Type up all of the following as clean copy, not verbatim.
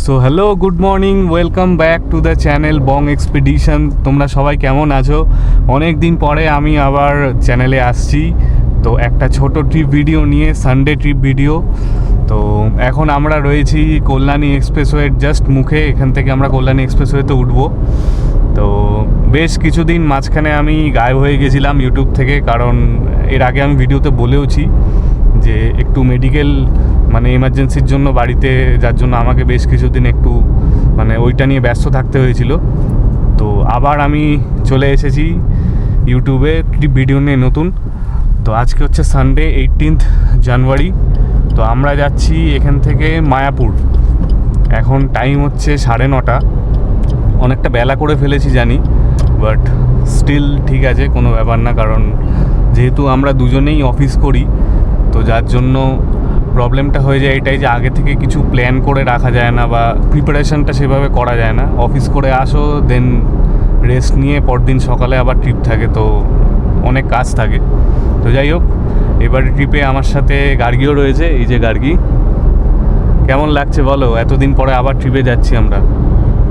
So hello, good morning, welcome back to the channel Bong expedition. তোমরা সবাই কেমন আছো? অনেক দিন পরে আমি আবার চ্যানেলে আসছি, তো একটা ছোট ট্রিপ ভিডিও নিয়ে, সানডে ট্রিপ ভিডিও। তো এখন আমরা রয়েছি কল্যাণী এক্সপ্রেসওয়ের জাস্ট মুখে। এখান থেকে আমরা কল্যাণী এক্সপ্রেসওয়েতে উঠবো। তো বেশ কিছুদিন মাঝখানে আমি গায়েব হয়ে গেছিলাম ইউটিউব থেকে, কারণ এর আগে আমি ভিডিওতে বলেওছি যে একটু মেডিকেল মানে এমার্জেন্সির জন্য বাড়িতে, যার জন্য আমাকে বেশ কিছুদিন একটু মানে ওইটা নিয়ে ব্যস্ত থাকতে হয়েছিল। তো আবার আমি চলে এসেছি ইউটিউবে ট্রিপ ভিডিও নিয়ে নতুন। তো আজকে হচ্ছে সানডে 18 জানুয়ারি। তো আমরা যাচ্ছি এখান থেকে মায়াপুর। এখন টাইম হচ্ছে 9:30। অনেকটা বেলা করে ফেলেছি জানি, বাট স্টিল ঠিক আছে, কোনো ব্যাপার না। কারণ যেহেতু আমরা দুজনেই অফিস করি, তো যার জন্য প্রবলেমটা হয়ে যায় এটাই যে আগে থেকে কিছু প্ল্যান করে রাখা যায় না, বা প্রিপারেশনটা সেভাবে করা যায় না। অফিস করে আসো, দেন রেস্ট নিয়ে পরদিন সকালে আবার ট্রিপ থাকে, তো অনেক কাজ থাকে। তো যাই হোক, এবারে ট্রিপে আমার সাথে গার্গিও রয়েছে। এই যে গার্গি, কেমন লাগছে বলো? এতদিন পরে আবার ট্রিপে যাচ্ছি আমরা।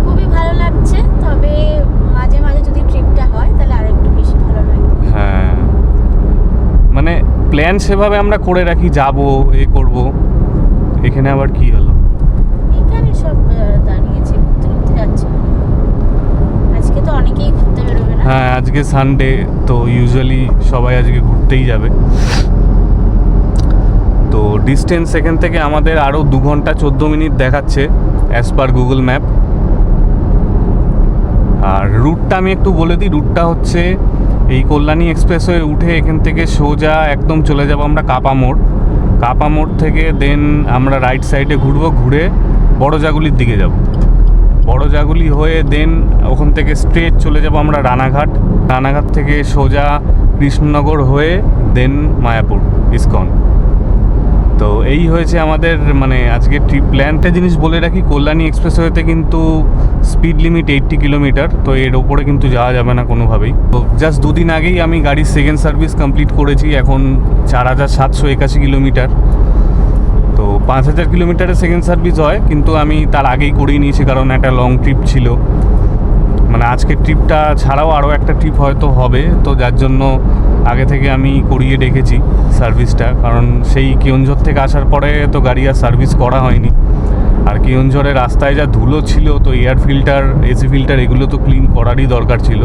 খুবই ভালো লাগছে, তবে মাঝে মাঝে যদি ট্রিপটা হয় তাহলে আরো একটু বেশি ভালো লাগে। হ্যাঁ, মানে প্ল্যান সেভাবে আমরা করে রাখি, যাব এ করব। এখানে আবার কি হলো? এখানে সব দাঁড়িয়েছে, ঘুরতে ঘুরতে যাচ্ছে। আজকে তো অনেকেই ঘুরতে বেরোবে না? হ্যাঁ, আজকে সানডে, তো ইউজুয়ালি সবাই আজকে ঘুরতেই যাবে। তো ডিস্টেন্স এখান থেকে আমাদের আরও 2 ঘন্টা 14 মিনিট দেখাচ্ছে অ্যাজ পার গুগল ম্যাপ। আর রুটটা আমি একটু বলে দিই। রুটটা হচ্ছে এই কল্যাণী এক্সপ্রেসওয়ে উঠে এখান থেকে সোজা একদম চলে যাব আমরা কাপা মোড়। কাপা মোড় থেকে দেন আমরা রাইট সাইডে ঘুরবো, ঘুরে বড়জাগুলির দিকে যাব। বড়জাগুলি হয়ে দেন ওখান থেকে স্ট্রেট চলে যাব আমরা রানাঘাট। রানাঘাট থেকে সোজা কৃষ্ণনগর হয়ে দেন মায়াপুর ইসকন। তো এই হয়েছে আমাদের মানে আজকে ট্রিপ প্ল্যানটা। জিনিস বলে রাখি, কল্যাণী এক্সপ্রেসওয়েতে কিন্তু স্পিড লিমিট 80 কিলোমিটার, তো এর ওপরে কিন্তু যাওয়া যাবে না কোনোভাবেই। তো জাস্ট 2 দিন আগেই আমি গাড়ির সেকেন্ড সার্ভিস কমপ্লিট করেছি। এখন 4781 কিলোমিটার। তো 5000 কিলোমিটারের সেকেন্ড সার্ভিস হয়, কিন্তু আমি তার আগেই করিয়ে নিয়েছি, কারণ একটা লং ট্রিপ ছিল। মানে আজকের ট্রিপটা ছাড়াও আরও একটা ট্রিপ হয়তো হবে, তো যার জন্য আগে থেকে আমি করিয়ে রেখেছি সার্ভিসটা। কারণ সেই কেওনঝড় থেকে আসার পরে তো গাড়ি আর সার্ভিস করা হয়নি। আর কেওনঝড়ের রাস্তায় যা ধুলো ছিল, তো এয়ার ফিল্টার, এসি ফিল্টার এগুলো তো ক্লিন করারই দরকার ছিল।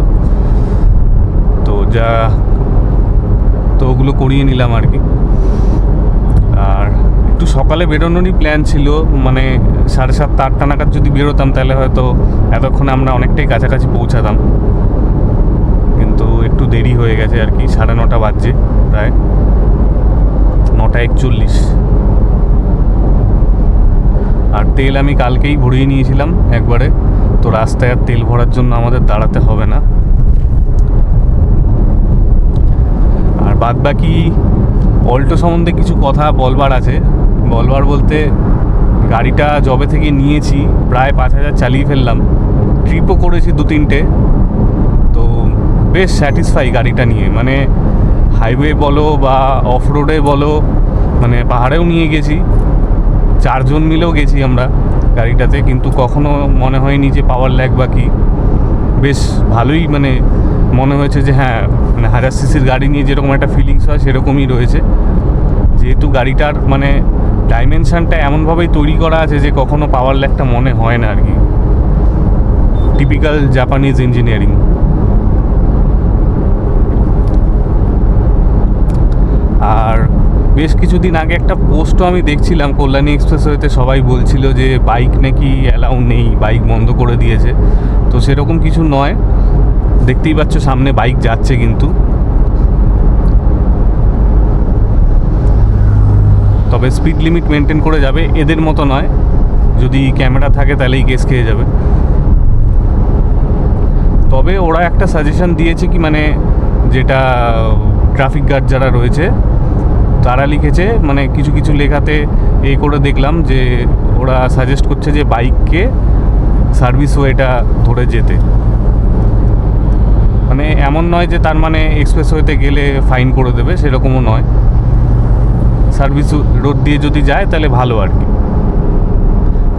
তো ওগুলো করিয়ে নিলাম আর কি। আর একটু সকালে বেরোনোরই প্ল্যান ছিল, মানে 7:30 8টা নাগাদ যদি বেরোতাম তাহলে হয়তো এতক্ষণে আমরা অনেকটাই কাছাকাছি পৌঁছাতাম, কিন্তু একটু দেরি হয়ে গেছে আর কি। 9:30 বাজছে, প্রায় 9:41। আর তেল আমি কালকেই ভরিয়ে নিয়েছিলাম একবারে, তো রাস্তায় আর তেল ভরার জন্য আমাদের দাঁড়াতে হবে না। আর বাদ বাকি অল্টো সম্বন্ধে কিছু কথা বলবার আছে। বলবার বলতে, গাড়িটা যবে থেকে নিয়েছি প্রায় 5000 চালিয়ে ফেললাম, ট্রিপও করেছি 2-3টে। তো বেশ স্যাটিসফাই গাড়িটা নিয়ে, মানে হাইওয়ে বলো বা অফ রোডে বলো, মানে পাহাড়েও নিয়ে গেছি, 4 জন মিলেও গেছি আমরা গাড়িটাতে, কিন্তু কখনো মনে হয়নি যে পাওয়ার ল্যাগ বা কি। বেশ ভালোই মানে মনে হয়েছে যে হ্যাঁ, মানে 1000 সিসির গাড়ি নিয়ে যেরকম একটা ফিলিংস হয় সেরকমই রয়েছে। যেহেতু গাড়িটার মানে ডাইমেনশানটা এমনভাবেই তৈরি করা আছে যে কখনো পাওয়ার ল্যাগটা মনে হয় না আর কি। Typical Japanese engineering. আর বেশ কিছুদিন আগে একটা পোস্টও আমি দেখছিলাম কল্যাণী এক্সপ্রেসওয়েতে, সবাই বলছিল যে বাইক নাকি অ্যালাউ নেই, বাইক বন্ধ করে দিয়েছে। তো সেরকম কিছু নয়, দেখতেই পাচ্ছ সামনে বাইক যাচ্ছে, কিন্তু তবে স্পিড লিমিট মেনটেন করে যাবে, এদের মতো নয়। যদি ক্যামেরা থাকে তাহলেই কেস খেয়ে যাবে। তবে ওরা একটা সাজেশন দিয়েছে কি, মানে যেটা ট্রাফিক গার্ড যারা রয়েছে তারা লিখেছে, মানে কিছু কিছু লেখাতে এ করে দেখলাম যে ওরা সাজেস্ট করছে যে বাইককে সার্ভিস ওয়েটা ধরে যেতে। মানে এমন নয় যে তার মানে এক্সপ্রেসওয়েতে গেলে ফাইন করে দেবে, সেরকমও নয়। সার্ভিস রোড দিয়ে যদি যায় তাহলে ভালো আর কি।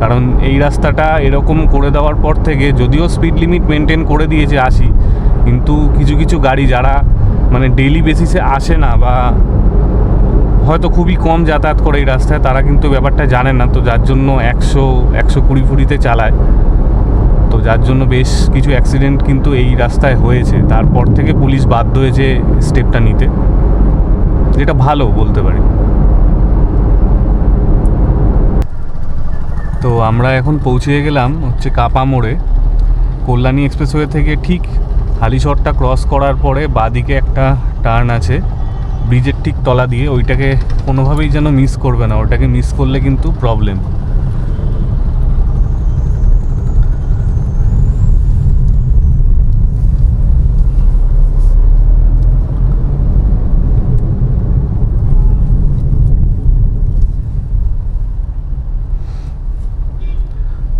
কারণ এই রাস্তাটা এরকম করে দেওয়ার পর থেকে যদিও স্পিড লিমিট মেনটেন করে দিয়েছে 80, কিন্তু কিছু কিছু গাড়ি যারা মানে ডেইলি বেসিসে আসে না বা হয়তো খুবই কম যাতায়াত করে এই রাস্তায়, তারা কিন্তু ব্যাপারটা জানে না, তো যার জন্য 100-120 ফুটিতে চালায়। তো যার জন্য বেশ কিছু অ্যাক্সিডেন্ট কিন্তু এই রাস্তায় হয়েছে। তারপর থেকে পুলিশ বাধ্য হয়েছে স্টেপটা নিতে, যেটা ভালো বলতে পারি। তো আমরা এখন পৌঁছে গেলাম হচ্ছে কাপা মোড়ে। কল্যাণী এক্সপ্রেসওয়ে থেকে ঠিক হালিশহরটা ক্রস করার পরে বাঁদিকে একটা টার্ন আছে ব্রিজের ঠিক তলা দিয়ে, ওইটাকে কোনোভাবেই যেন মিস করবে না, ওটাকে মিস করলে কিন্তু প্রবলেম।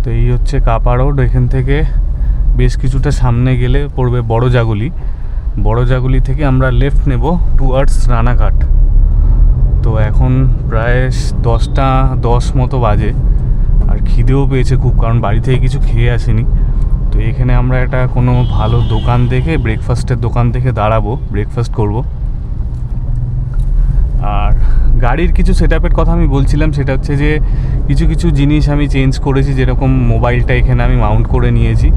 তো এই হচ্ছে কাপা রোড। এখান থেকে বেশ কিছুটা সামনে গেলে পড়বে বড় জাগুলি। বড় জাগুলি থেকে আমরা লেফট নেব টুয়ার্ডস রানাঘাট। তো এখন প্রায় 10টা 10 মতো বাজে, আর খিদেও পেয়েছে খুব, কারণ বাড়ি থেকে কিছু খেয়ে আসিনি। তো এখানে আমরা একটা কোনো ভালো দোকান দেখে, ব্রেকফাস্টের দোকান দেখে দাঁড়াবো, ব্রেকফাস্ট করব। আর গাড়ির কিছু সেটআপের কথা আমি বলছিলাম, সেটা হচ্ছে যে কিছু কিছু জিনিস আমি চেঞ্জ করেছি। যেরকম মোবাইলটা এখানে আমি মাউন্ট করে নিয়েছি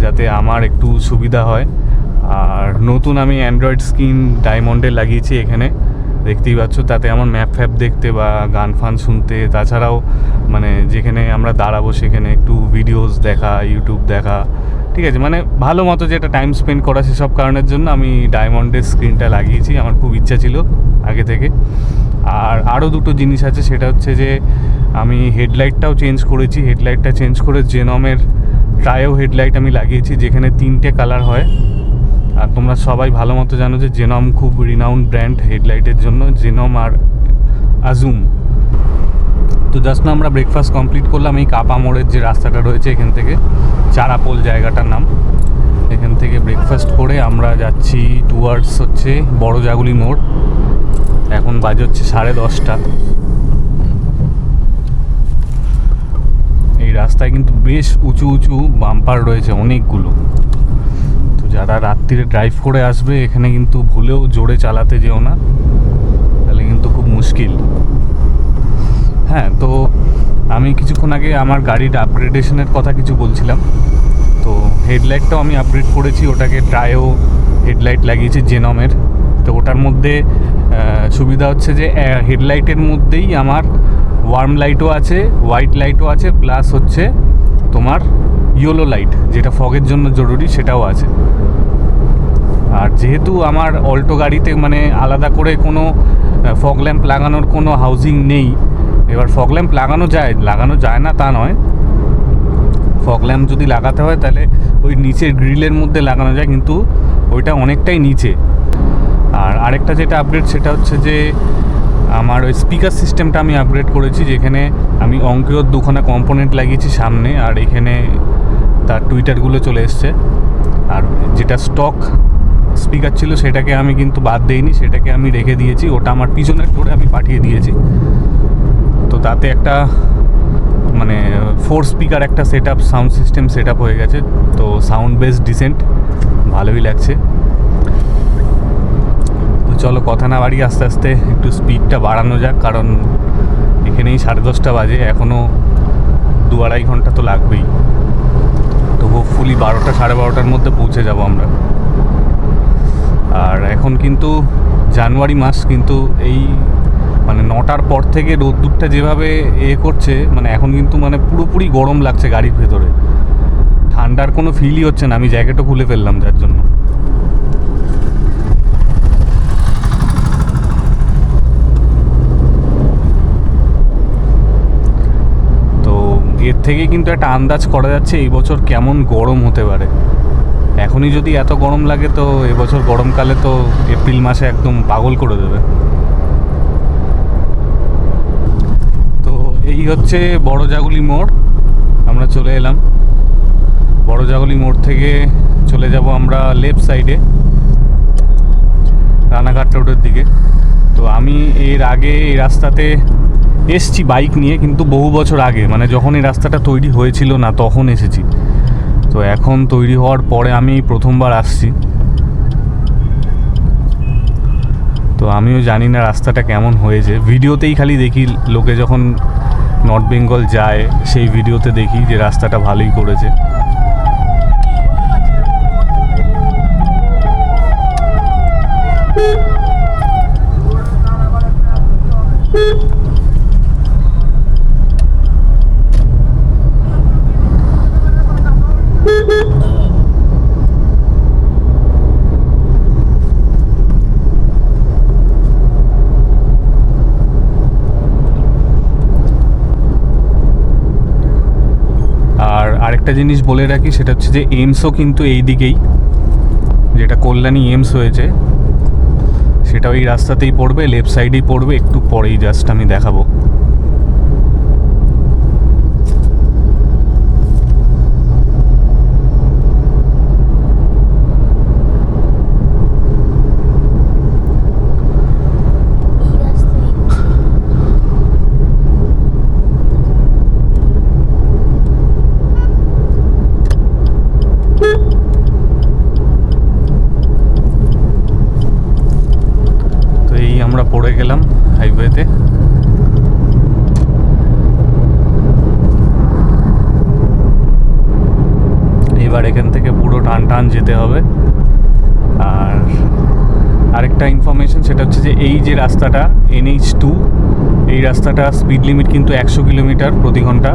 যাতে আমার একটু সুবিধা হয়। আর নতুন আমি অ্যান্ড্রয়েড স্ক্রিন ডায়মন্ডে লাগিয়েছি এখানে, দেখতেই পাচ্ছ। তাতে আমার ম্যাপ ফ্যাপ দেখতে বা গান ফান শুনতে, তাছাড়াও মানে যেখানে আমরা দাঁড়াবো সেখানে একটু ভিডিওস দেখা, ইউটিউব দেখা, ঠিক আছে, মানে ভালো মতো যেটা টাইম স্পেন্ড করা, সেসব কারণের জন্য আমি ডায়মন্ডের স্ক্রিনটা লাগিয়েছি। আমার খুব ইচ্ছা ছিল আগে থেকে। আর আরও দুটো জিনিস আছে, সেটা হচ্ছে যে আমি হেডলাইটটাও চেঞ্জ করেছি। হেডলাইটটা চেঞ্জ করে জেনমের ট্রায়ো হেডলাইট আমি লাগিয়েছি, যেখানে 3টে কালার হয়। আর তোমরা সবাই ভালো মতো জানো যে জেনম খুব রিনাউন্ড ব্র্যান্ড হেডলাইটের জন্য, জেনম আর আজুম। তো জাস্ট না আমরা ব্রেকফাস্ট কমপ্লিট করলাম এই কাপা মোড়ের যে রাস্তাটা রয়েছে এখান থেকে, চারাপোল জায়গাটার নাম। এখান থেকে ব্রেকফাস্ট করে আমরা যাচ্ছি টুয়ার্ডস হচ্ছে বড় জাগুলি মোড়। এখন বাজে হচ্ছে 10:30। এই রাস্তায় কিন্তু বেশ উঁচু উঁচু বাম্পার রয়েছে অনেকগুলো। তো যারা রাত্রিরে ড্রাইভ করে আসবে এখানে কিন্তু ভুলেও জোরে চালাতে যেও না, তাহলে কিন্তু খুব মুশকিল। হ্যাঁ, তো আমি কিছুক্ষণ আগে আমার গাড়ির আপগ্রেডেশনের কথা কিছু বলছিলাম। তো হেডলাইটটাও আমি আপগ্রেড করেছি, ওটাকে ট্রায়ো হেডলাইট লাগিয়েছি জেনমের। তো ওটার মধ্যে সুবিধা হচ্ছে যে হেডলাইটের মধ্যেই আমার ওয়ার্ম লাইটও আছে, হোয়াইট লাইটও আছে, প্লাস হচ্ছে তোমার ইয়েলো লাইট, যেটা ফগের জন্য জরুরি, সেটাও আছে। আর যেহেতু আমার অল্টো গাড়িতে মানে আলাদা করে কোনো ফগ ল্যাম্প লাগানোর কোনো হাউজিং নেই, এবার ফগ ল্যাম্প লাগানো যায় না তা নয়। ফগ ল্যাম্প যদি লাগাতে হয় তাহলে ওই নিচের গ্রিলের মধ্যে লাগানো যায়, কিন্তু ওইটা অনেকটাই নিচে। আর আরেকটা যেটা আপগ্রেড, সেটা হচ্ছে যে আমার ওই স্পিকার সিস্টেমটা আমি আপগ্রেড করেছি, যেখানে আমি অঙ্কের 2খানা কম্পোনেন্ট লাগিয়েছি সামনে, আর এখানে তার টুইটারগুলো চলে এসছে। আর যেটা স্টক স্পিকার ছিল সেটাকে আমি কিন্তু বাদ দেইনি, সেটাকে আমি রেখে দিয়েছি, ওটা আমার পিছনের ডোরে আমি পাঠিয়ে দিয়েছি। তো তাতে একটা মানে 4 স্পিকার একটা সাউন্ড সিস্টেম সেট আপ হয়ে গেছে। তো সাউন্ড বেস ডিসেন্ট, ভালোই লাগছে। তো চলো কথা না বাড়িয়ে আস্তে আস্তে একটু স্পিডটা বাড়ানো যাক, কারণ এখানেই 10:30 বাজে, এখনও 2-2.5 ঘন্টা তো লাগবেই। তো হোপফুলি 12টা-12:30টার মধ্যে পৌঁছে যাব আমরা। আর এখন কিন্তু জানুয়ারি মাস, কিন্তু এই মানে 9টার পর থেকে রোদ্দুরটা যেভাবে করছে, মানে এখন কিন্তু মানে পুরোপুরি গরম লাগছে গাড়ির ভেতরে, ঠান্ডার কোনো ফিলই হচ্ছে না। আমি জ্যাকেটও খুলে ফেললাম যার জন্য। তো এর থেকে কিন্তু একটা আন্দাজ করা যাচ্ছে এই বছর কেমন গরম হতে পারে। এখনই যদি এত গরম লাগে, তো এবছর গরমকালে তো এপ্রিল মাসে একদম পাগল করে দেবে। তো এই হচ্ছে বড় জাগুলি মোড়, আমরা চলে এলাম। বড় জাগুলি মোড় থেকে চলে যাব আমরা লেফট সাইডে রানাঘাট রোডের দিকে। তো আমি এর আগে এই রাস্তাতে এসছি বাইক নিয়ে, কিন্তু বহু বছর আগে, মানে যখন এই রাস্তাটা তৈরি হয়েছিল না তখন এসেছি। তো এখন তৈরি হওয়ার পরে আমি প্রথমবার আসছি। তো আমিও জানি না রাস্তাটা কেমন হয়েছে, ভিডিওতেই খালি দেখি লোকে যখন নর্থ বেঙ্গল যায় সেই ভিডিওতে দেখি যে রাস্তাটা ভালোই করেছে। আর আরেকটা জিনিস বলে রাখি, সেটা হচ্ছে যে এইমসও কিন্তু এই দিকেই, যেটা কল্যাণী এইমস হয়েছে সেটাও এই রাস্তাতেই পড়বে, লেফট সাইডেই পড়বে, একটু পরেই জাস্ট আমি দেখাবো। আমরা পড়ে গেলাম হাইওয়েতে। এবার এখান থেকে পুরো টান টান যেতে হবে। আর আরেকটা ইনফরমেশন, সেটা হচ্ছে যে এই যে রাস্তাটা NH2, এই রাস্তাটা স্পিড লিমিট কিন্তু 100 কিলোমিটার প্রতি ঘন্টা,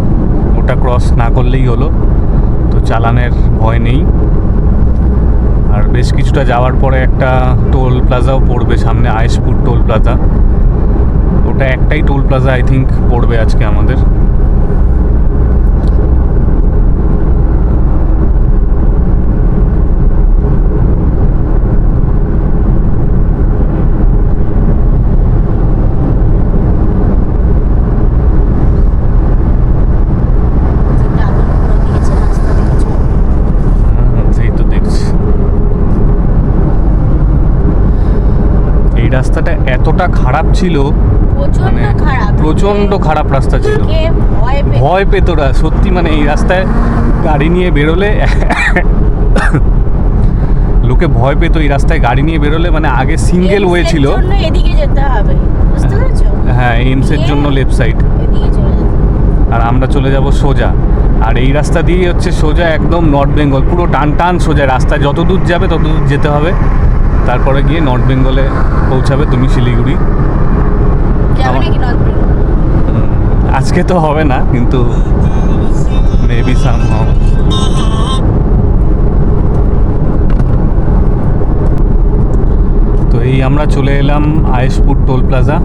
ওটা ক্রস না করলেই হলো, তো চালানের ভয় নেই। আর বেশ কিছুটা যাওয়ার পরে একটা টোল প্লাজাও পড়বে সামনে, আয়েশপুর টোল প্লাজা। ওটা একটাই টোল প্লাজা আই থিঙ্ক পড়বে আজকে আমাদের। রাস্তাটা এতটা খারাপ ছিল, মানে প্রচণ্ড খারাপ রাস্তা ছিল, ভয় পেত না সত্যি। মানে এই রাস্তায় গাড়ি নিয়ে বেরোলে লোকে ভয় পেত, এই রাস্তায় গাড়ি নিয়ে বেরোলে। মানে আগে সিঙ্গেল ওয়ে ছিল, এদিকে যেতে হবে, বুঝতে পারছো? হ্যাঁ, এইমসের জন্য লেফট সাইড, আর আমরা চলে যাব সোজা। আর এই রাস্তা দিয়ে হচ্ছে সোজা একদম নর্থ বেঙ্গল, পুরো টান টান সোজা রাস্তা, যত দূর যাবে তত দূর যেতে হবে, তারপরে গিয়ে নর্থ বেঙ্গলে পৌঁছাবে তুমি, শিলিগুড়ি। আজকে তো হবে না, কিন্তু মেবি সামহাউ। তো এই আমরা চলে এলাম আয়েশপুর টোল প্লাজা।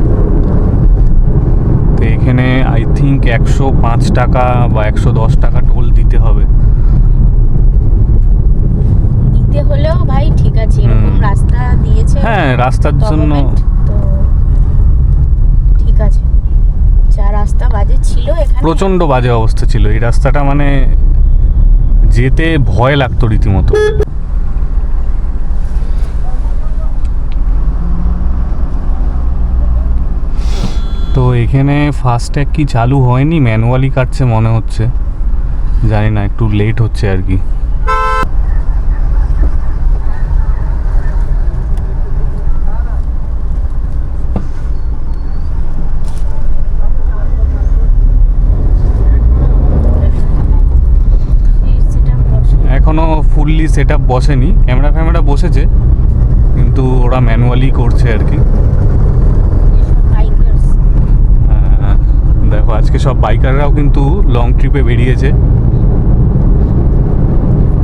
তো এখানে আই থিঙ্ক 105 টাকা বা 110 টাকা টোল দিতে হবে। হলেও ভাই ঠিক আছে, এরকম রাস্তা দিয়েছে, হ্যাঁ রাস্তার জন্য তো ঠিক আছে। যা রাস্তা বাজে ছিল, এখানে প্রচন্ড বাজে অবস্থা ছিল এই রাস্তাটা, মানে যেতে ভয় লাগতো রীতিমতো। তো এখানে ফাস্ট্যাগ কি চালু হয়নি, ম্যানুয়ালি কাটছে মনে হচ্ছে, জানি না, একটু লেট হচ্ছে আর কি। এখনো ফুললি সেট আপ বসেনি, ক্যামেরা ফ্যামেরা বসেছে, কিন্তু ওরা ম্যানুয়ালি করছে আর কি। দেখো আজকে সব বাইকাররাও কিন্তু লং ট্রিপে বেরিয়েছে,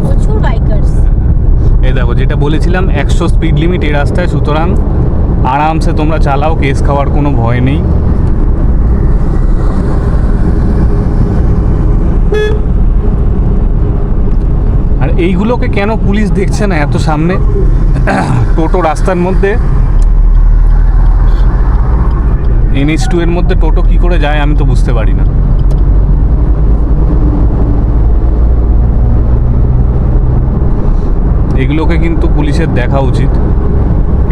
প্রচুর বাইকার্স। এই দেখো যেটা বলেছিলাম 100 স্পিড লিমিট এই রাস্তায়, সুতরাং আরামসে তোমরা চালাও, কেস খাওয়ার কোনো ভয় নেই। আর এইগুলোকে কেন পুলিশ দেখছে না এত সামনে? টোটো রাস্তার মধ্যে, NH2 এর মধ্যে টোটো কি করে যায় আমি তো বুঝতে পারি না। এগুলোকে কিন্তু পুলিশের দেখা উচিত,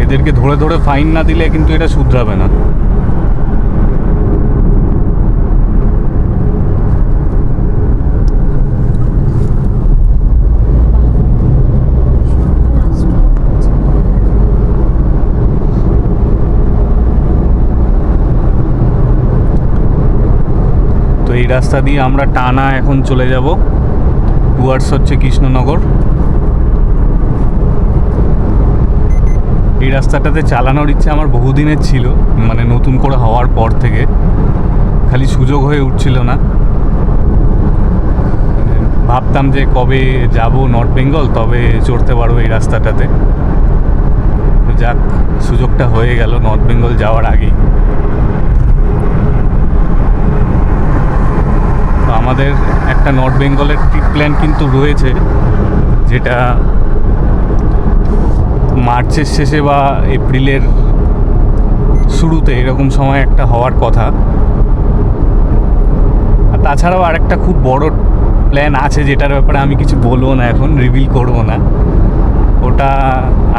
এদেরকে ধরে ধরে ফাইন না দিলে কিন্তু এটা শুধরাবে না। এই রাস্তা দিয়ে আমরা টানা এখন চলে যাব টুয়ার্ডস হচ্ছে কৃষ্ণনগর। এই রাস্তাটাতে চালানোর ইচ্ছে আমার বহুদিনের ছিল, মানে নতুন করে হওয়ার পর থেকে, খালি সুযোগ হয়ে উঠছিল না। ভাবতাম যে কবে যাব নর্থ বেঙ্গল তবে চড়তে পারবো এই রাস্তাটাতে। যাক, সুযোগটা হয়ে গেল নর্থ বেঙ্গল যাওয়ার আগেই। তো আমাদের একটা নর্থ বেঙ্গলের ট্রিপ প্ল্যান কিন্তু রয়েছে, যেটা মার্চের শেষে বা এপ্রিলের শুরুতে এরকম সময় একটা হওয়ার কথা। আর তাছাড়াও আরেকটা খুব বড় প্ল্যান আছে, যেটার ব্যাপারে আমি কিছু বলবো না, এখন রিভিল করবো না। ওটা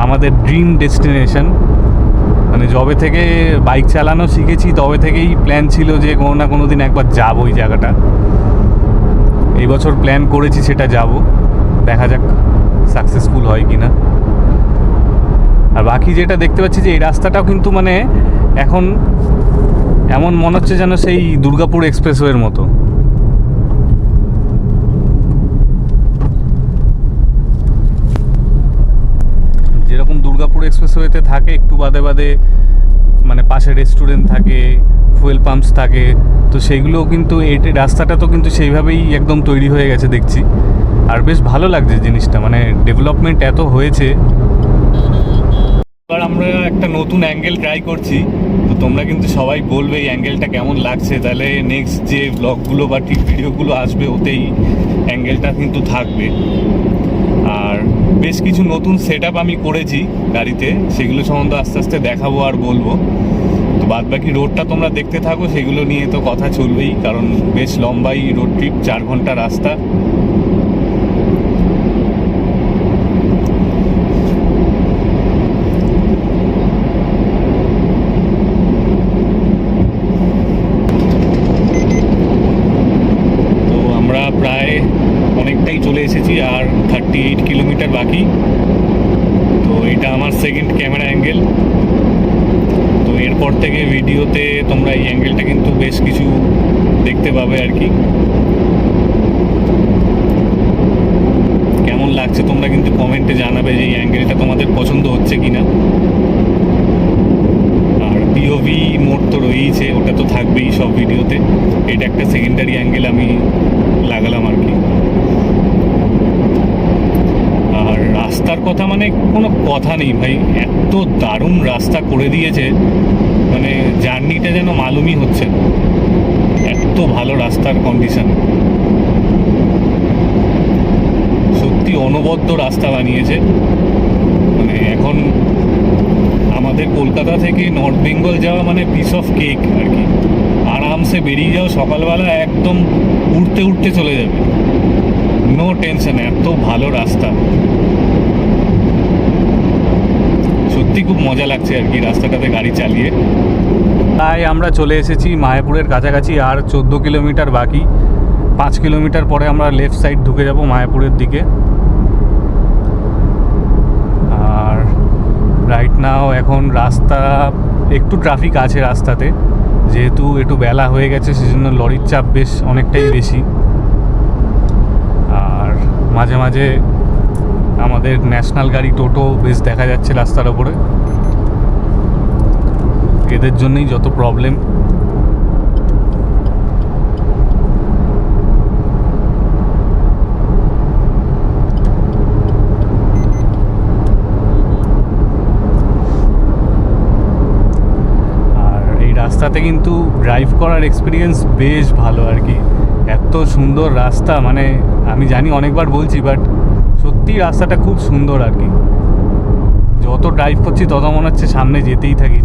আমাদের ড্রিম ডেস্টিনেশন। মানে যবে থেকে বাইক চালানো শিখেছি তবে থেকেই প্ল্যান ছিল যে কোনো না কোনো দিন একবার যাবো ওই জায়গাটা। এই বছর প্ল্যান করেছি সেটা যাব, দেখা যাক সাকসেসফুল হয় কি না। আর বাকি যেটা দেখতে পাচ্ছি যে এই রাস্তাটাও কিন্তু মানে এখন এমন মনে হচ্ছে যেন সেই দুর্গাপুর এক্সপ্রেসওয়ের মতো। যেরকম দুর্গাপুর এক্সপ্রেসওয়েতে থাকে একটু বাদে বাদে মানে পাশে রেস্টুরেন্ট থাকে, ফুয়েল পাম্পস থাকে, তো সেইগুলোও কিন্তু এই রাস্তাটা তো কিন্তু সেইভাবেই একদম তৈরি হয়ে গেছে দেখছি। আর বেশ ভালো লাগছে জিনিসটা, মানে ডেভেলপমেন্ট এত হয়েছে। এবার আমরা একটা নতুন অ্যাঙ্গেল ট্রাই করছি, তো তোমরা কিন্তু সবাই বলবে এই অ্যাঙ্গেলটা কেমন লাগছে, তাহলে নেক্সট যে ব্লগগুলো বা ঠিক ভিডিওগুলো আসবে ওতেই অ্যাঙ্গেলটা কিন্তু থাকবে। আর বেশ কিছু নতুন সেট আমি করেছি গাড়িতে, সেগুলো সম্বন্ধে আস্তে আস্তে দেখাবো আর বলবো। তো বাদ বাকি রোডটা তোমরা দেখতে থাকো, সেগুলো নিয়ে তো কথা চলবেই, কারণ বেশ লম্বাই রোড ট্রিপ, 4 ঘন্টা রাস্তা। প্রায় অনেকটাই চলে এসেছি, আর 38 কিলোমিটার বাকি। তো এটা আমার সেকেন্ড ক্যামেরা অ্যাঙ্গেল। তো এরপর থেকে ভিডিওতে তোমরা এই অ্যাঙ্গেলটা কিন্তু বেশ কিছু দেখতে পাবে আর কি। কেমন লাগছে তোমরা কিন্তু কমেন্টে জানাবে যে এই অ্যাঙ্গেলটা তোমাদের পছন্দ হচ্ছে কিনা। আর পিওভি মোড তো রয়েইছে, ওটা তো থাকবেই সব ভিডিওতে। এটা একটা সেকেন্ডারি অ্যাঙ্গেল আমি লাগালাম আর কি। আর রাস্তার কথা মানে কোনো কথা নেই ভাই, এত দারুণ রাস্তা করে দিয়েছে, মানে জার্নিটা যেন মালুমই হচ্ছে, এত ভালো রাস্তার কন্ডিশন। সত্যি অনবদ্য রাস্তা বানিয়েছে। মানে এখন আমাদের কলকাতা থেকে নর্থ বেঙ্গল যাওয়া মানে পিস অফ কেক আর কি। আরামসে বেরিয়ে যাও সকালবেলা, একদম উঠতে উঠতে চলে যাবে, নো টেনশন। এত ভালো রাস্তা, সত্যি খুব মজা লাগছে আর কি রাস্তাটাতে গাড়ি চালিয়ে। তাই আমরা চলে এসেছি মায়াপুরের কাছাকাছি, আর 14 কিলোমিটার বাকি। 5 কিলোমিটার পরে আমরা লেফট সাইড ঢুকে যাব মায়াপুরের দিকে। আর রাইট নাও এখন রাস্তা একটু ট্রাফিক আছে রাস্তাতে, যেহেতু একটু বেলা হয়ে গেছে সেজন্য লরির চাপ বেশ অনেকটাই বেশি। আর মাঝে মাঝে আমাদের ন্যাশনাল গাড়ি টোটো বেশ দেখা যাচ্ছে রাস্তার ওপরে, এদের জন্যই যত প্রবলেম। রাস্তাতে কিন্তু ড্রাইভ করার এক্সপিরিয়েন্স বেশ ভালো আর কি। এত সুন্দর রাস্তা, মানে আমি জানি অনেকবার বলছি, বাট সত্যি রাস্তাটা খুব সুন্দর আর কি। যত ড্রাইভ করছি তত মনে হচ্ছে সামনে যেতেই থাকি।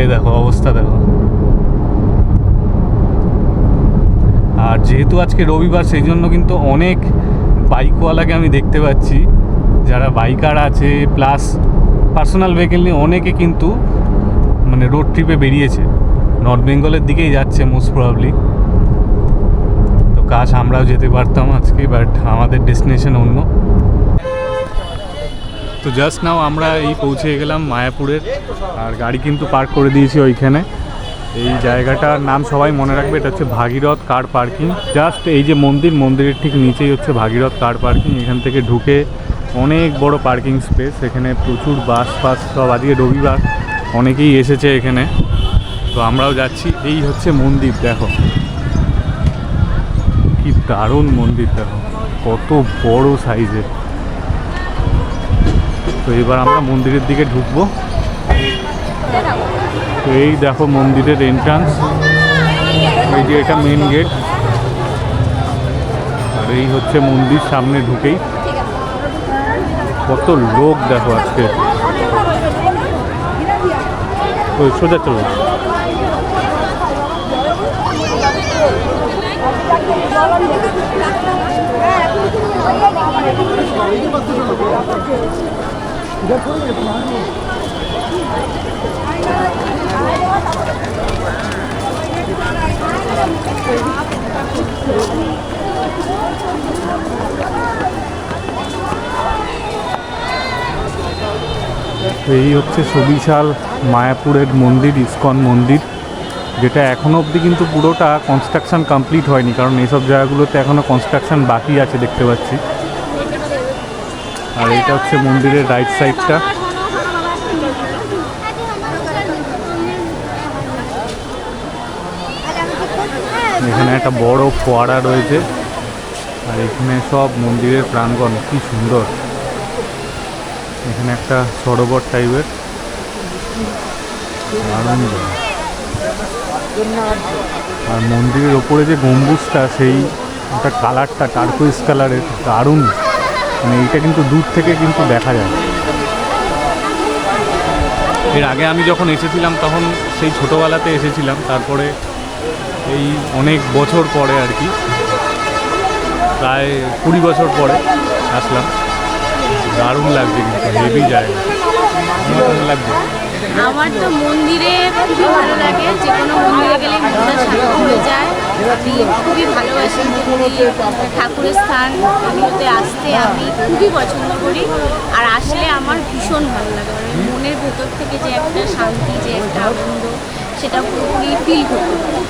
এই দেখো অবস্থা দেখো। আর যেহেতু আজকে রবিবার, সেই জন্য কিন্তু অনেক বাইকওয়ালাকে আমি দেখতে পাচ্ছি, যারা বাইকার আছে প্লাস পার্সোনাল ভেহিকেল নিয়ে অনেকে কিন্তু মানে রোড ট্রিপে বেরিয়েছে, নর্থ বেঙ্গলের দিকেই যাচ্ছে মোস্ট প্রবাবলি। তো কাজ আমরাও যেতে পারতাম আজকে, বাট আমাদের ডেস্টিনেশন অন্য। তো জাস্ট নাও আমরা এই পৌঁছে গেলাম মায়াপুরের, আর গাড়ি কিন্তু পার্ক করে দিয়েছি ওইখানে। এই জায়গাটার নাম সবাই মনে রাখবে, এটা হচ্ছে ভাগীরথ কার পার্কিং। জাস্ট এই যে মন্দিরের ঠিক নিচেই হচ্ছে ভাগীরথ কার পার্কিং। এখান থেকে ঢুকে অনেক বড় পার্কিং স্পেস, এখানে প্রচুর বাস ফাস সব। আজকে রবিবার, অনেকেই এসেছে এখানে, তো আমরাও যাচ্ছি। এই হচ্ছে মন্দির, দেখো কি দারুণ মন্দির, দেখো কত বড় সাইজে। তো এবার আমরা মন্দিরের দিকে ঢুকবো। তো এই দেখো মন্দিরের এন্ট্রান্স, এই যে এটা মেন গেট, আর এই হচ্ছে মন্দির। সামনে ঢুকেই কত লোক দেখো আজকে। ওই সোজা চলো। এই হচ্ছে সুবিশাল মায়াপুরের মন্দির, ইস্কন মন্দির, যেটা এখনও অবধি কিন্তু পুরোটা কনস্ট্রাকশন কমপ্লিট হয়নি, কারণ এইসব জায়গাগুলোতে এখনও কনস্ট্রাকশন বাকি আছে দেখতে পাচ্ছি। আর এটা হচ্ছে মন্দিরের রাইট সাইডটা। এখানে একটা বড় ফোয়ারা রয়েছে, আর এখানে সব মন্দিরের প্রাঙ্গণ কি সুন্দর। এখানে একটা সরোবর টাইপের, আর মন্দিরের ওপরে যে গম্বুজটা, সেই একটা কালারটা টার্কুইজ কালারের, দারুণ। মানে এইটা কিন্তু দূর থেকে কিন্তু দেখা যায়। এর আগে আমি যখন এসেছিলাম তখন সেই ছোটোবেলাতে এসেছিলাম, তারপরে এই অনেক বছর পরে আর কি, প্রায় 20 বছর পরে আসলাম। দারুণ লাগছে, কিন্তু হেভি জায়গা। কেমন লাগছে? আমার তো মন্দিরে খুবই ভালো লাগে, যে কোনো মন্দিরে গেলে মনটা শান্ত হয়ে যায়। আমি খুবই ভালোবাসি মন্দির, ঠাকুরের স্থান, এগুলোতে আসতে আমি খুবই পছন্দ করি। আর আসলে আমার ভীষণ ভালো লাগে, মানে মনের ভেতর থেকে যে একটা শান্তি, যে একটা আনন্দ, সেটা পুরোপুরি ফিল করতে পারি।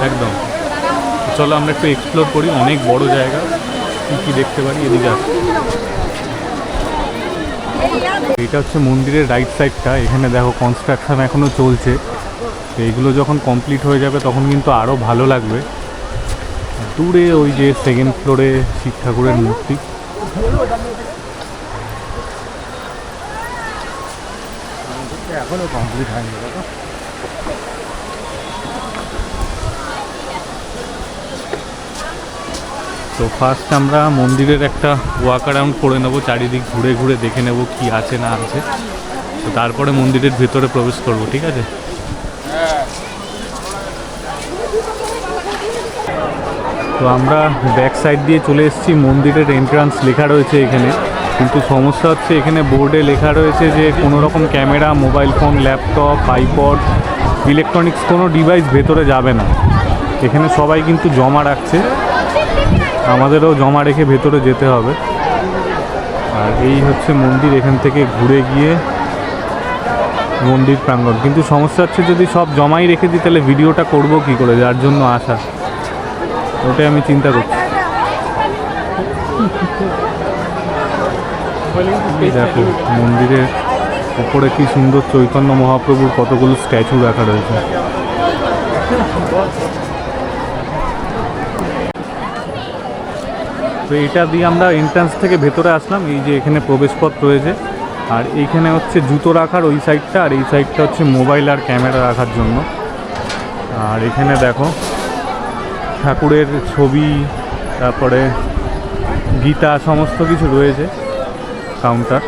একদম। চলো আমরা একটু এক্সপ্লোর করি, অনেক বড় জায়গা, কী কী দেখতে পারি এদিকে আসি। এটা হচ্ছে মন্দিরের রাইট সাইডটা। এখানে দেখো কনস্ট্রাকশন এখনও চলছে, তো এইগুলো যখন কমপ্লিট হয়ে যাবে তখন কিন্তু আরও ভালো লাগবে। দূরে ওই যে সেকেন্ড ফ্লোরে শিব ঠাকুরের মূর্তি। এখনও কমপ্লিট হয়নি। তো ফার্স্ট আমরা মন্দিরের একটা ওয়াক অ্যারাউন্ড করে নেব, চারিদিক ঘুরে ঘুরে দেখে নেব কি আছে না আছে, তো তারপরে মন্দিরের ভেতরে প্রবেশ করব, ঠিক আছে? তো আমরা ব্যাক সাইড দিয়ে চলে এসেছি। মন্দিরের এন্ট্রান্স লেখা রয়েছে এখানে, কিন্তু সমস্যা হচ্ছে এখানে বোর্ডে লেখা রয়েছে যে কোনো রকম camera, mobile phone, laptop, iPod, electronics কোনো ডিভাইস ভেতরে যাবে না। এখানে সবাই কিন্তু জমা রাখছে, আমাদেরও জমা রেখে ভেতরে যেতে হবে। আর এই হচ্ছে মন্দির, এখান থেকে ঘুরে গিয়ে মন্দির প্রাঙ্গণ। কিন্তু সমস্যা হচ্ছে যদি সব জমাই রেখে দিই তাহলে ভিডিওটা করব কি করে, যার জন্য আসা, ওটাই আমি চিন্তা করছি। দেখো মন্দিরের উপরে কি সুন্দর চৈতন্য মহাপ্রভুর কতগুলো স্ট্যাচু রাখা রয়েছে। তো এটা দিয়ে আমরা এন্ট্রান্স থেকে ভেতরে আসলাম। এই যে এখানে প্রবেশপথ রয়েছে, আর এইখানে হচ্ছে জুতো রাখার ওই সাইডটা, আর এই সাইডটা হচ্ছে মোবাইল আর ক্যামেরা রাখার জন্য। আর এখানে দেখো ঠাকুরের ছবি, তারপরে গীতা, সমস্ত কিছু রয়েছে কাউন্টার।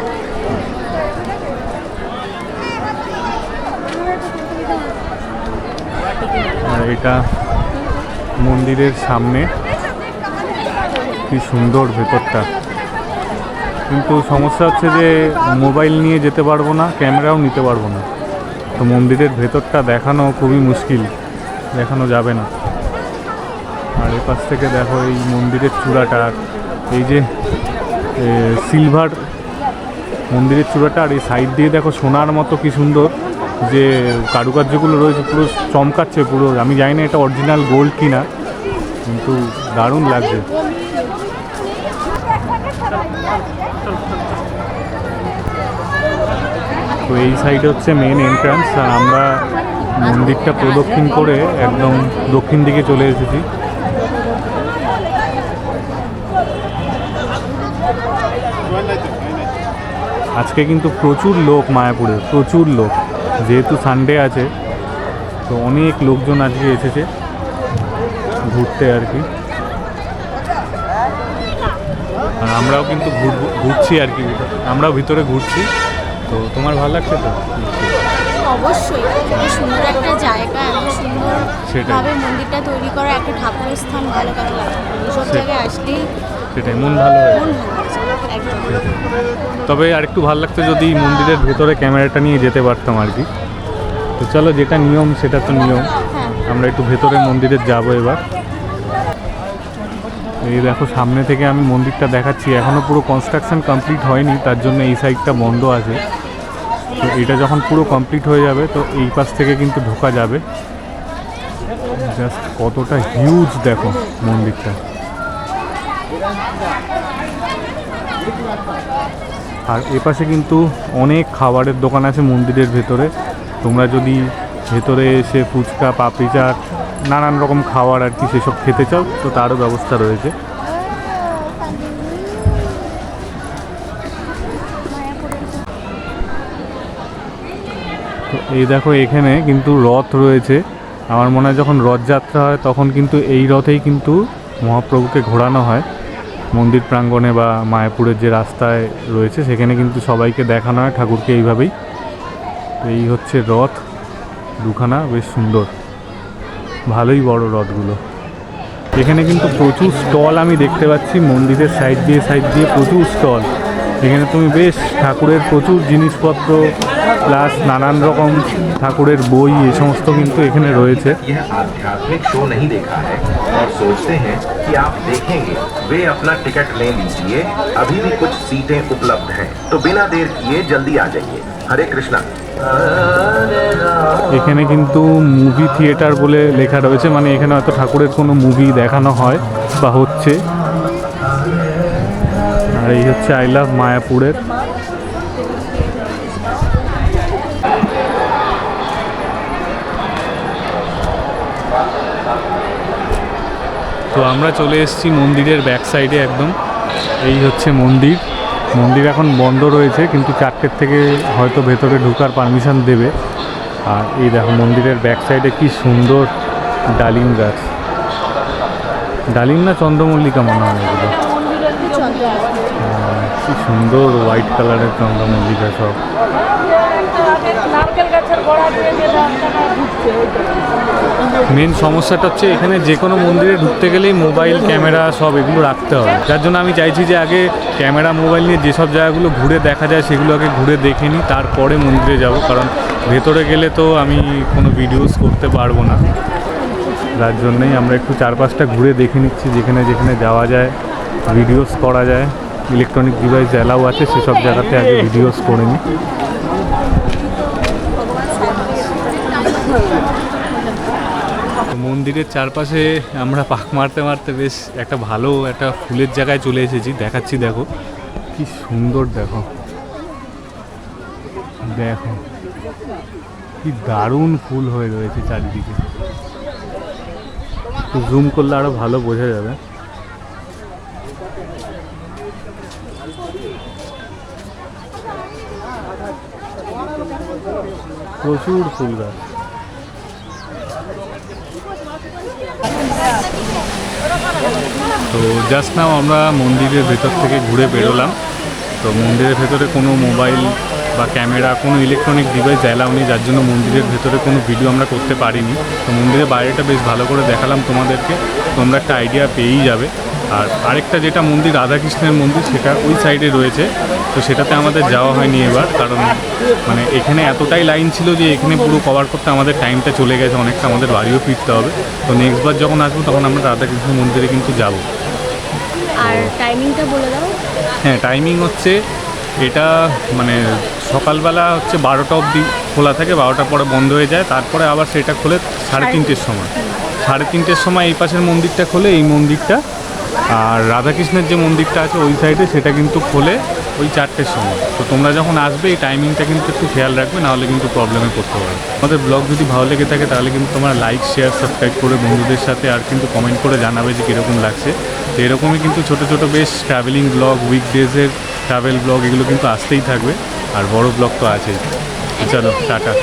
আর এটা মন্দিরের সামনে, কি সুন্দর ভেতরটা। কিন্তু সমস্যা হচ্ছে যে মোবাইল নিয়ে যেতে পারবো না, ক্যামেরাও নিতে পারবো না, তো মন্দিরের ভেতরটা দেখানো খুবই মুশকিল, দেখানো যাবে না। আর এপাশ থেকে দেখো এই মন্দিরের চূড়াটা, এই যে সিলভার মন্দিরের চূড়াটা, আর এই সাইড দিয়ে দেখো সোনার মতো কি সুন্দর যে কারুকার্যগুলো রয়েছে পুরো চমকাচ্ছে পুরো। আমি জানি না এটা অরিজিনাল গোল্ড কিনা, কিন্তু দারুণ লাগছে। তো এই সাইডে হচ্ছে মেন এন্ট্রান্স, আর আমরা মন্দিরটা প্রদক্ষিণ করে একদম দক্ষিণ দিকে চলে এসেছি। আজকে কিন্তু প্রচুর লোক মায়াপুরে, প্রচুর লোক, যেহেতু সানডে আছে তো অনেক লোকজন আজকে এসেছে ঘুরতে আর কি। আর আমরাও কিন্তু ঘুরছি আর কি, আমরাও ভিতরে ঘুরছি। তো তোমার ভালো লাগছে তো? অবশ্যই, খুবই সুন্দর একটা জায়গা, এত সুন্দরভাবে মন্দিরটা তৈরি করা, একটা ঠাকুরের স্থান, ভালো ভালো লাগে। এইসব জায়গায় আসলেই সেটাই মন ভালো হয়। মন ভালো লাগছে একদম। তবে আর একটু ভালো লাগতো যদি মন্দিরের ভেতরে ক্যামেরাটা নিয়ে যেতে পারতাম আর কি। তো চলো, যেটা নিয়ম সেটা তো নিয়ম। আমরা একটু ভেতরে মন্দিরে যাবো এবার। এই দেখো সামনে থেকে আমি মন্দিরটা দেখাচ্ছি, এখনও পুরো কনস্ট্রাকশন কমপ্লিট হয়নি, তার জন্য এই সাইডটা বন্ধ আছে। তো এটা যখন পুরো কমপ্লিট হয়ে যাবে তো এই পাশ থেকে কিন্তু ঢোকা যাবে। জাস্ট কতটা হিউজ দেখো মন্দিরটা। আর এপাশে কিন্তু অনেক খাবারের দোকান আছে মন্দিরের ভেতরে। তোমরা যদি ভেতরে এসে ফুচকা, পাপড়ি চাট, নানান রকম খাবার আর কি সেসব খেতে চাও তো তারও ব্যবস্থা রয়েছে। তো এই দেখো এখানে কিন্তু রথ রয়েছে। আমার মনে হয় যখন রথযাত্রা হয় তখন কিন্তু এই রথেই কিন্তু মহাপ্রভুকে ঘোরানো হয় মন্দির প্রাঙ্গণে বা মায়াপুরের যে রাস্তায় রয়েছে সেখানে কিন্তু সবাইকে দেখানো হয় ঠাকুরকে এইভাবেই। তো এই হচ্ছে রথ দুখানা, বেশ সুন্দর, ভালোই বড় রথগুলো। এখানে কিন্তু প্রচুর স্টল আমি দেখতে পাচ্ছি, মন্দিরের সাইড দিয়ে প্রচুর স্টল। এখানে তুমি বেশ ঠাকুরের প্রচুর জিনিসপত্র প্লাস নানান রকম ঠাকুরের বই এই সমস্ত কিন্তু এখানে রয়েছে। आध्यात्मिक शो नहीं देखा है और सोचते हैं कि आप देखेंगे, वे अपना टिकट ले लीजिए, अभी भी कुछ सीटें उपलब्ध हैं, तो बिना देर किए जल्दी आ जाइए। हरे कृष्णा। এখানে কিন্তু মুভি থিয়েটার বলে লেখা রয়েছে, মানে এখানে হয়তো ঠাকুরের কোনো মুভি দেখানো হয় বা হচ্ছে। আর এই হচ্ছে আই লাভ মায়াপুরের। তো আমরা চলে এসেছি মন্দিরের ব্যাক সাইডে একদম। এই হচ্ছে মন্দির। মন্দির এখন বন্ধ রয়েছে, কিন্তু 4টের থেকে হয়তো ভেতরে ঢোকার পারমিশন দেবে। আর এই দেখো মন্দিরের ব্যাক সাইডে কি সুন্দর ডালিম গাছ, ডালিম না চন্দ্রমল্লিকা মনে হয় এগুলো। কি সুন্দর হোয়াইট কালারের চন্দ্রমল্লিকা সব। মেন সমস্যাটা হচ্ছে এখানে যে কোনো মন্দিরে ঢুকতে গেলেই মোবাইল ক্যামেরা সব এগুলো রাখতে হবে। যার জন্য আমি চাইছি যে আগে ক্যামেরা মোবাইল নিয়ে যেসব জায়গাগুলো ঘুরে দেখা যায় সেগুলো আগে ঘুরে দেখে নিই, তারপরে মন্দিরে যাব। কারণ ভেতরে গেলে তো আমি কোনো ভিডিওস করতে পারবো না, যার জন্যই আমরা একটু চারপাশটা ঘুরে দেখে নিচ্ছি, যেখানে যেখানে যাওয়া যায় ভিডিওস করা যায়, ইলেকট্রনিক ডিভাইস অ্যালাউ আছে সেসব জায়গাতে আগে ভিডিওস করে নিই। মন্দিরের চারপাশে আমরা পাক মারতে মারতে বেশ একটা ভালো একটা ফুলের জায়গায় চলে এসেছি, দেখাচ্ছি। দেখো কি সুন্দর, দেখো দেখো কি দারুণ ফুল হয়ে রয়েছে চারিদিকে। তো জুম করলে আরো ভালো বোঝা যাবে। প্রচুর ফুল গাছ। তো জাস্ট নাও আমরা মন্দিরের ভেতর থেকে ঘুরে বেরোলাম। তো মন্দিরের ভেতরে কোনো মোবাইল বা ক্যামেরা, কোনো ইলেকট্রনিক ডিভাইস অ্যালাউ নেই, যার জন্য মন্দিরের ভেতরে কোনো ভিডিও আমরা করতে পারিনি। তো মন্দিরের বাইরেটা বেশ ভালো করে দেখালাম তোমাদেরকে, তোমরা একটা আইডিয়া পেয়েই যাবে। আর আরেকটা যেটা মন্দির, রাধাকৃষ্ণের মন্দির, সেটা ওই সাইডে রয়েছে। তো সেটাতে আমাদের যাওয়া হয়নি এবার, কারণ মানে এখানে এতটাই লাইন ছিল যে এখানে পুরো কভার করতে আমাদের টাইমটা চলে গেছে অনেকটা, আমাদের বাড়িও ফিরতে হবে। তো নেক্সট বার যখন আসবো তখন আমরা রাধাকৃষ্ণ মন্দিরে কিন্তু যাব। আর টাইমিংটা বলে দাও। হ্যাঁ, টাইমিং হচ্ছে এটা মানে সকালবেলা হচ্ছে 12টা অবধি খোলা থাকে, 12টার পরে বন্ধ হয়ে যায়, তারপরে আবার সেটা খোলে 3:30-র সময়। 3:30-র সময় এই পাশের মন্দিরটা খোলে, এই মন্দিরটা। আর রাধাকৃষ্ণের যে মন্দিরটা আছে ওই সাইডে সেটা কিন্তু খোলে ওই 4টের সময়। তো তোমরা যখন আসবে এই টাইমিংটা কিন্তু একটু খেয়াল রাখবে, নাহলে কিন্তু প্রবলেমে পড়তে পারো। আমাদের ব্লগ যদি ভালো লেগে থাকে তাহলে কিন্তু তোমরা লাইক, শেয়ার, সাবস্ক্রাইব করে বন্ধুদের সাথে আর কিন্তু কমেন্ট করে জানাবে যে কীরকম লাগছে। তো এরকমই কিন্তু ছোটো ছোটো বেশ ট্রাভেলিং ব্লগ, উইকডেজের ট্রাভেল ব্লগ এগুলো কিন্তু আসতেই থাকবে, আর বড় ব্লগ তো আছেই। চলো টাটা।